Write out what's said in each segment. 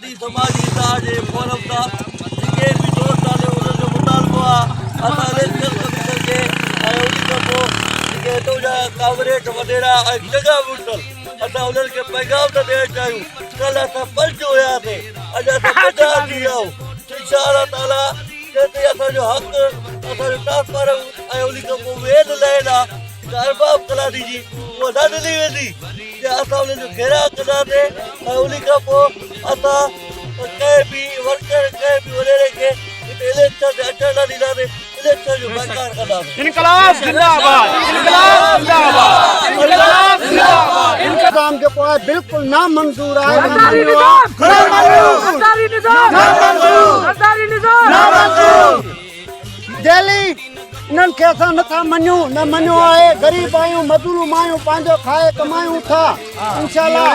सिंधी समाजी इतिहास जे फोरम सां जेके बि दोस्त आहिनि उन्हनि जो मुतालबो आहे असां इलेक्शन कमीशन खे ऐं उन खां पोइ जेके हितां जा कांग्रेस वॾेरा ऐं जॻह वुटल असां उन्हनि खे पैगाम था ॾियणु चाहियूं। कल्ह असां पंच हुयासीं, अॼु असां 50 थी विया आहियूं। इंशा अल्लाह ताला जेतिरी असांजो हक़ु असांजो ट्रांसफार्म ऐं उन खां पोइ वेद लाइन आहे अरबाब कलादी जी उहा न ॾिनी वेंदी जे असां उन्हनि जो घेराव कंदासीं ऐं उन खां पोइ असां कंहिं बि वर्कर कंहिं बि वॾेरे खे हिते इलेक्शन ते अचण न ॾींदासीं। इलेक्शन जो बहिकार कंदासीं। इनकलाब जिंदाबाद, इनकलाब जिंदाबाद, इनकलाब जिंदाबाद। इंतजाम जेको आहे बिल्कुलु नामंज़ूर आहे। दिल्ली इन्हनि खे असां नथा मञूं, न मञियो आहे। ग़रीब आहियूं, मज़दूर आहियूं, पंहिंजो खाए कमायूं था। इंशाअल्लाह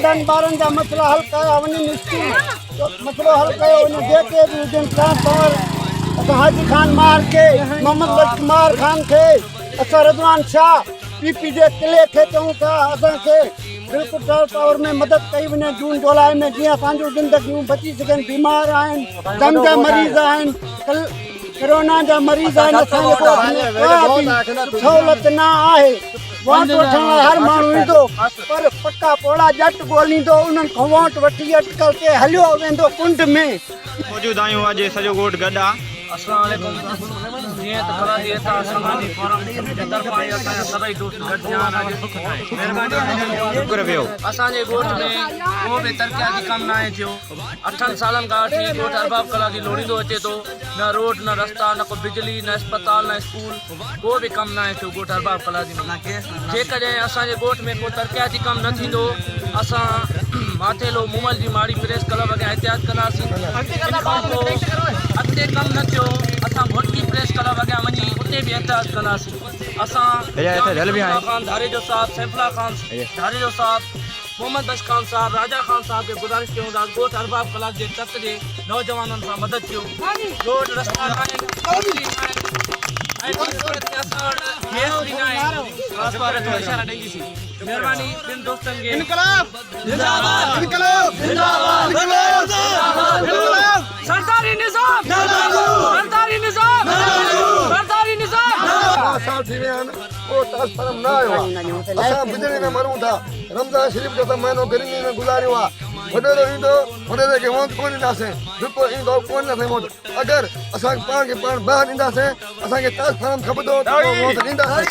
नंढनि ॿारनि जा मसइला हल कया वञनि, स्कूल मसइलो हल कयो। इन जेके बि हुजनि ट्रांसफर असां हाजी खान मार खे, मोहम्मद कुमार खान खे, असां रिज़वान शाह पीपी जे किले खे चऊं था असांखे बिल्कुलु ट्रांसफावर में मदद कई वञे जून जुलाई में, जीअं असांजूं ज़िंदगियूं बची सघनि। बीमार आहिनि, दम जा मरीज़ आहिनि, कोरोना जा मरीज़ आहिनि। असांजे को सहूलियत न आहे। वोट वठण लाइ हर माण्हू ईंदो पर पका पोड़ा जट ॻोल्हींदो, उन्हनि खां वोट वठी अटकल ते हलियो वेंदो कुंड में। मौजूद आहियूं, अॼु सॼो ॻोठ गॾु आहे। अस्सलाम वालेकुम। जीअं त ख़बर थी समाजी फोरम जे तरफ़ां असांजा सभई दोस्त गॾिजी असांखे सुख ठाहे महिरबानी शुक्र वियो। असांजे ॻोठ में को बि तरक़ियाती कमु न आहे थियो। 8 सालनि खां वठी ॻोठ अरबाब कलादी लोड़ींदो अचे थो। न रोड, न रस्ता, न को बिजली, न अस्पताल, न स्कूल, को बि कमु न आहे थियो ॻोठ अरबाब कलादी में। जेकॾहिं असांजे ॻोठ में को तरक़ियाती कमु न थींदो असां माथेलो मूमल जी माड़ी प्रेस क्लब अॻियां एहतियात कंदासीं। अॻिते कमु न थियो असां भोटकी प्रेस क्लब अॻियां वञी उते बि एहतियात कंदासीं। असां खान धारे जो साहब, सैफुल्ला खान धारे जो साहब, मोहम्मद बश खान साहब, राजा खान साहब खे गुज़ारिश कयूं था ॻोठ अरबाब कलाद जे तक जे नौजवाननि सां मदद कयो। रोड रस्ता न आहिनि, ऐं सूरत में असां वटि गैस बि न आहे। इशारा ॾींदीसीं। महिरबानी ॿिनि दोस्तनि खे इनकलाब जिंदाबाद, इनकलाब जिंदाबाद, इनकलाब जिंदाबाद। सरकारी निज़ाम सरकारी निज़ाम सरकारी निज़ाम। 5 साल थी विया आहिनि, को ट्रांसफार्म न आयो आहे। असां बिजली में मरूं था। रमज़ान शरीफ़ जो त महीनो गर्मी में गुज़ारियो आहे। वॾेरो ईंदो, वॾेरे खे वोट कोन ॾींदासीं। जेको ईंदो कोन ॾींदासीं वोट। अगरि असां पाण खे पाण ॿाहिरि ईंदासीं, असांखे ट्रांसफार्म खपंदो त वोट ॾींदासीं।